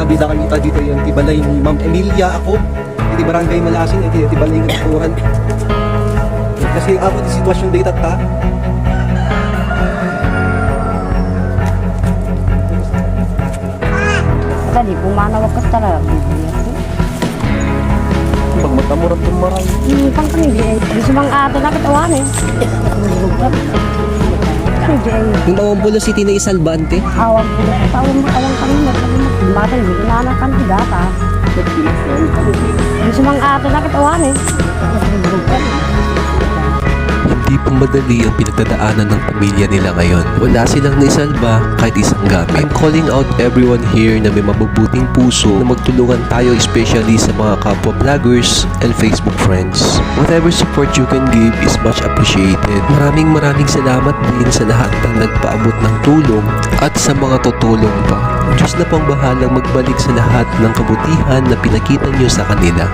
Bida kami dito yung Tibalay ni Ma'am Emilia ako. Iti Barangay Malasin, iti Tibalay ng Katuran. Kasi ako di sitwasyon dito ta. Tadi pumanawag ka talaga. Pag matamurat tumaray. Pang kami di sumang ato na katawan eh. Yung Mawambulo City na Isalbante. Awang kami mo. Batang hindi na kantidata. Di sumang ato na katawan eh. Hindi po madali ang pinagdadaanan ng pamilya nila ngayon. Wala silang naisalba kahit isang gamit. I'm calling out everyone here na may mabubuting puso na magtulungan tayo, especially sa mga kapwa vloggers and Facebook friends. Whatever support you can give is much appreciated. Maraming salamat din sa lahat ng nagpaabot ng tulong at sa mga tutulong pa. Diyos na pong bahalang magbalik sa lahat ng kabutihan na pinakita nyo sa kanila.